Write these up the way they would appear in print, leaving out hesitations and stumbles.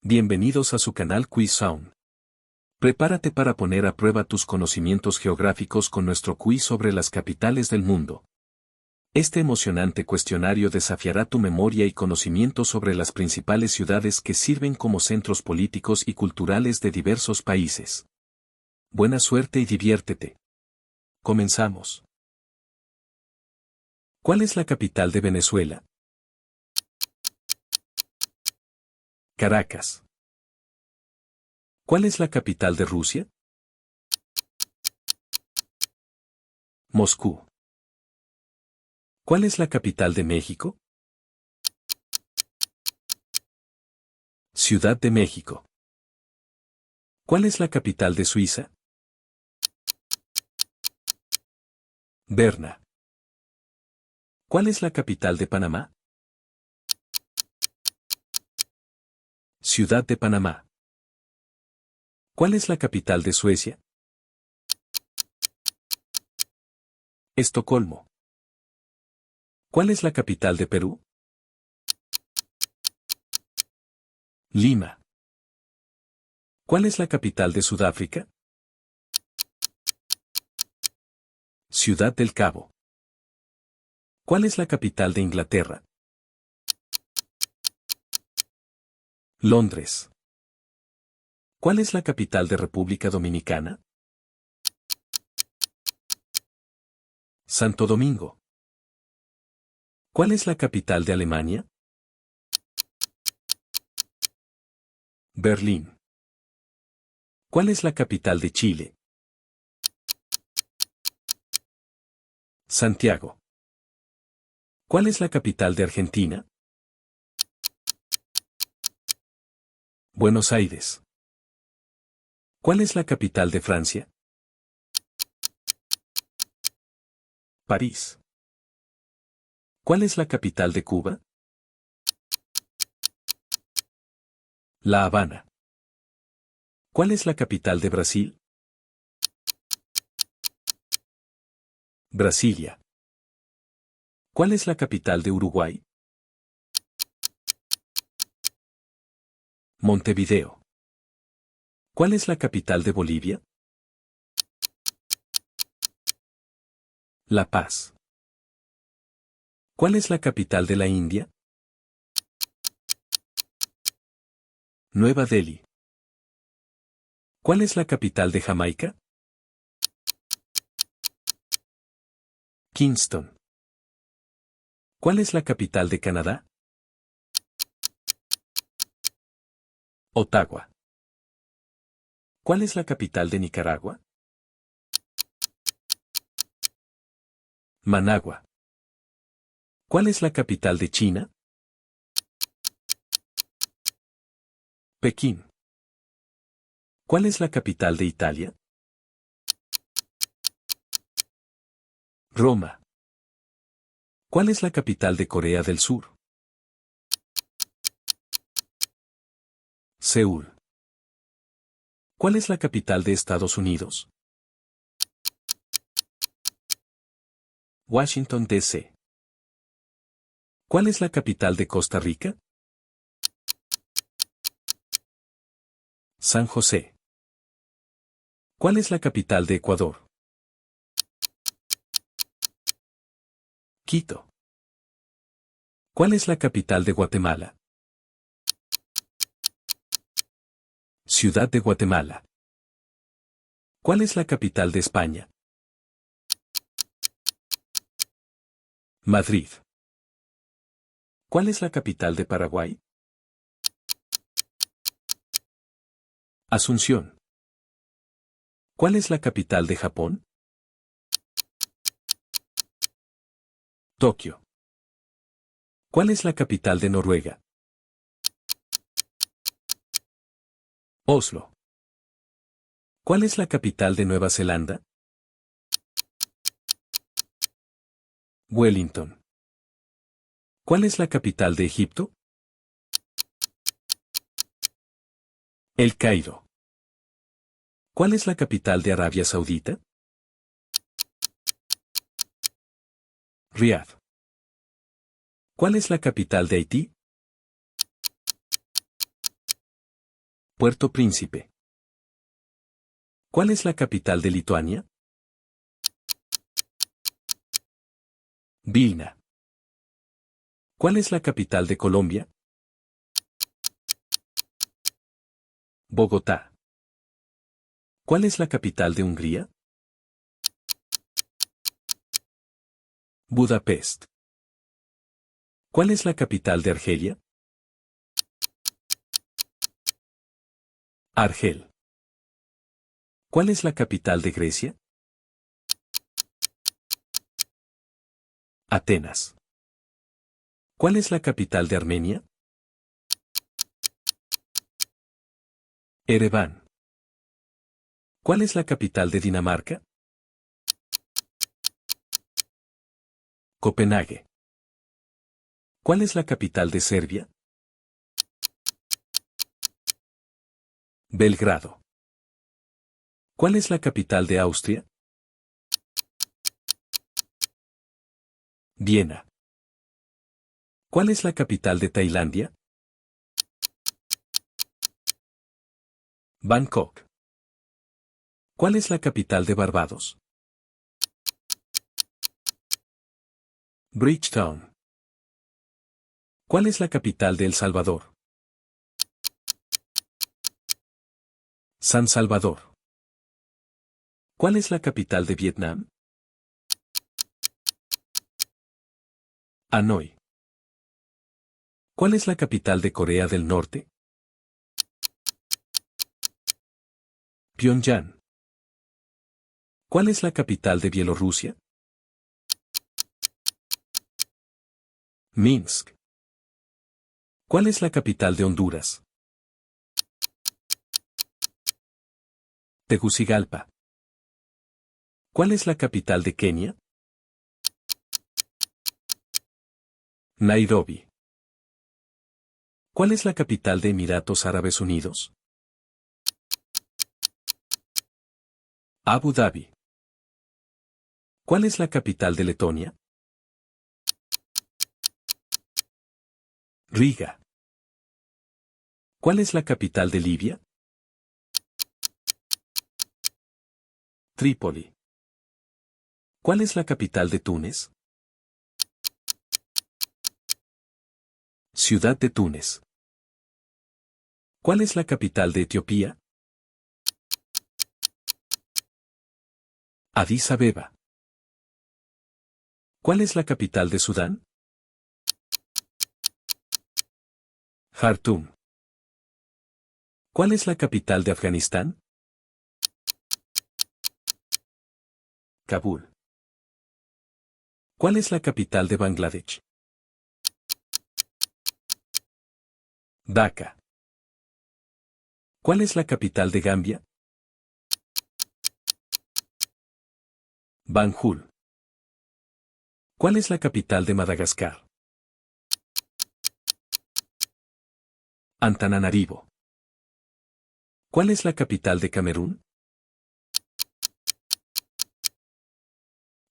Bienvenidos a su canal Quiz Sound. Prepárate para poner a prueba tus conocimientos geográficos con nuestro quiz sobre las capitales del mundo. Este emocionante cuestionario desafiará tu memoria y conocimiento sobre las principales ciudades que sirven como centros políticos y culturales de diversos países. Buena suerte y diviértete. Comenzamos. ¿Cuál es la capital de Venezuela? Caracas. ¿Cuál es la capital de Rusia? Moscú. ¿Cuál es la capital de México? Ciudad de México. ¿Cuál es la capital de Suiza? Berna. ¿Cuál es la capital de Panamá? Ciudad de Panamá. ¿Cuál es la capital de Suecia? Estocolmo. ¿Cuál es la capital de Perú? Lima. ¿Cuál es la capital de Sudáfrica? Ciudad del Cabo. ¿Cuál es la capital de Inglaterra? Londres. ¿Cuál es la capital de República Dominicana? Santo Domingo. ¿Cuál es la capital de Alemania? Berlín. ¿Cuál es la capital de Chile? Santiago. ¿Cuál es la capital de Argentina? Buenos Aires. ¿Cuál es la capital de Francia? París. ¿Cuál es la capital de Cuba? La Habana. ¿Cuál es la capital de Brasil? Brasilia. ¿Cuál es la capital de Uruguay? Montevideo. ¿Cuál es la capital de Bolivia? La Paz. ¿Cuál es la capital de la India? Nueva Delhi. ¿Cuál es la capital de Jamaica? Kingston. ¿Cuál es la capital de Canadá? Ottawa. ¿Cuál es la capital de Nicaragua? Managua. ¿Cuál es la capital de China? Pekín. ¿Cuál es la capital de Italia? Roma. ¿Cuál es la capital de Corea del Sur? Seúl. ¿Cuál es la capital de Estados Unidos? Washington, D.C. ¿Cuál es la capital de Costa Rica? San José. ¿Cuál es la capital de Ecuador? Quito. ¿Cuál es la capital de Guatemala? Ciudad de Guatemala. ¿Cuál es la capital de España? Madrid. ¿Cuál es la capital de Paraguay? Asunción. ¿Cuál es la capital de Japón? Tokio. ¿Cuál es la capital de Noruega? Oslo. ¿Cuál es la capital de Nueva Zelanda? Wellington. ¿Cuál es la capital de Egipto? El Cairo. ¿Cuál es la capital de Arabia Saudita? Riad. ¿Cuál es la capital de Haití? Puerto Príncipe. ¿Cuál es la capital de Lituania? Vilna. ¿Cuál es la capital de Colombia? Bogotá. ¿Cuál es la capital de Hungría? Budapest. ¿Cuál es la capital de Argelia? Argel. ¿Cuál es la capital de Grecia? Atenas. ¿Cuál es la capital de Armenia? Ereván. ¿Cuál es la capital de Dinamarca? Copenhague. ¿Cuál es la capital de Serbia? Belgrado. ¿Cuál es la capital de Austria? Viena. ¿Cuál es la capital de Tailandia? Bangkok. ¿Cuál es la capital de Barbados? Bridgetown. ¿Cuál es la capital de El Salvador? San Salvador. ¿Cuál es la capital de Vietnam? Hanoi. ¿Cuál es la capital de Corea del Norte? Pyongyang. ¿Cuál es la capital de Bielorrusia? Minsk. ¿Cuál es la capital de Honduras? Tegucigalpa. ¿Cuál es la capital de Kenia? Nairobi. ¿Cuál es la capital de Emiratos Árabes Unidos? Abu Dhabi. ¿Cuál es la capital de Letonia? Riga. ¿Cuál es la capital de Libia? Trípoli. ¿Cuál es la capital de Túnez? Ciudad de Túnez. ¿Cuál es la capital de Etiopía? Addis Abeba. ¿Cuál es la capital de Sudán? Jartum. ¿Cuál es la capital de Afganistán? Kabul. ¿Cuál es la capital de Bangladesh? Dhaka. ¿Cuál es la capital de Gambia? Banjul. ¿Cuál es la capital de Madagascar? Antananarivo. ¿Cuál es la capital de Camerún?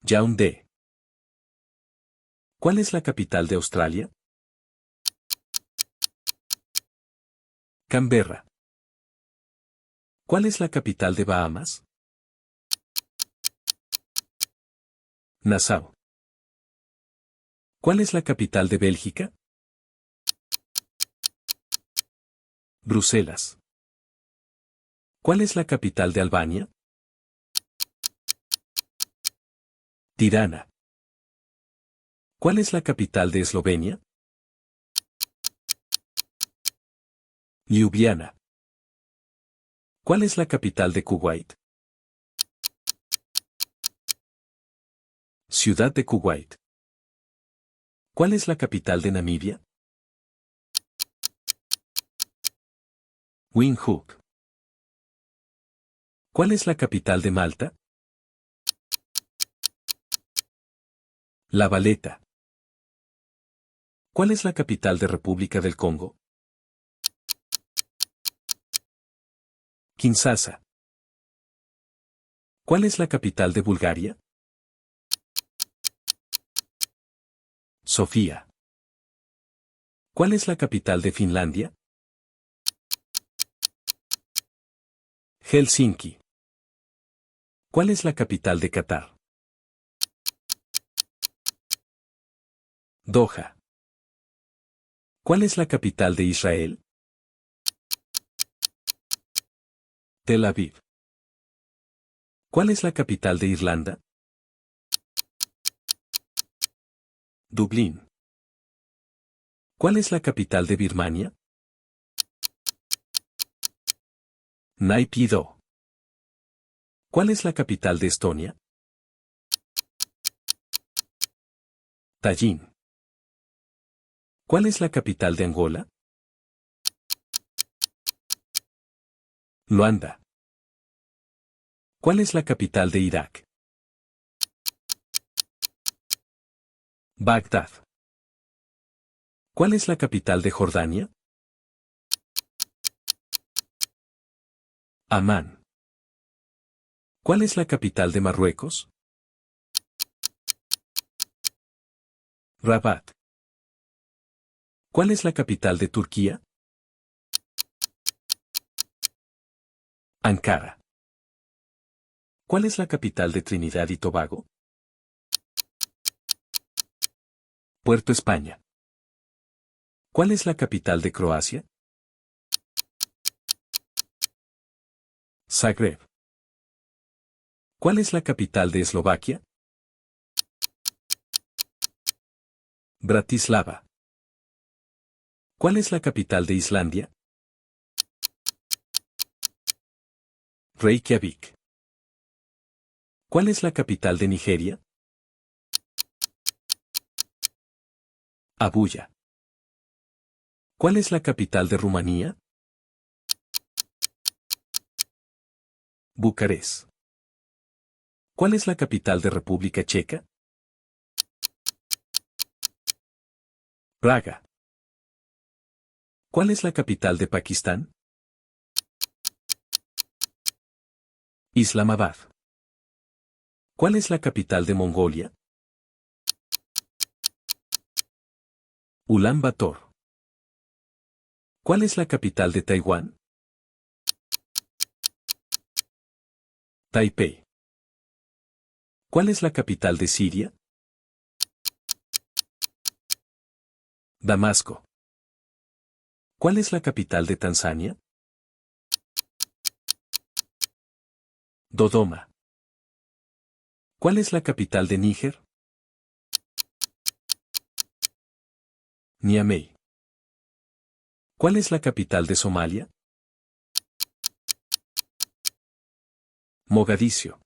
Yaoundé. ¿Cuál es la capital de Australia? Canberra. ¿Cuál es la capital de Bahamas? Nassau. ¿Cuál es la capital de Bélgica? Bruselas. ¿Cuál es la capital de Albania? Tirana. ¿Cuál es la capital de Eslovenia? Ljubljana. ¿Cuál es la capital de Kuwait? Ciudad de Kuwait. ¿Cuál es la capital de Namibia? Windhoek. ¿Cuál es la capital de Malta? La Valeta. ¿Cuál es la capital de República del Congo? Kinshasa. ¿Cuál es la capital de Bulgaria? Sofía. ¿Cuál es la capital de Finlandia? Helsinki. ¿Cuál es la capital de Qatar? Doha. ¿Cuál es la capital de Israel? Tel Aviv. ¿Cuál es la capital de Irlanda? Dublín. ¿Cuál es la capital de Birmania? Naypyidaw. ¿Cuál es la capital de Estonia? Tallin. ¿Cuál es la capital de Angola? Luanda. ¿Cuál es la capital de Irak? Bagdad. ¿Cuál es la capital de Jordania? Amán. ¿Cuál es la capital de Marruecos? Rabat. ¿Cuál es la capital de Turquía? Ankara. ¿Cuál es la capital de Trinidad y Tobago? Puerto España. ¿Cuál es la capital de Croacia? Zagreb. ¿Cuál es la capital de Eslovaquia? Bratislava. ¿Cuál es la capital de Islandia? Reykjavik. ¿Cuál es la capital de Nigeria? Abuya. ¿Cuál es la capital de Rumanía? Bucarest. ¿Cuál es la capital de República Checa? Praga. ¿Cuál es la capital de Pakistán? Islamabad. ¿Cuál es la capital de Mongolia? Ulan Bator. ¿Cuál es la capital de Taiwán? Taipei. ¿Cuál es la capital de Siria? Damasco. ¿Cuál es la capital de Tanzania? Dodoma. ¿Cuál es la capital de Níger? Niamey. ¿Cuál es la capital de Somalia? Mogadiscio.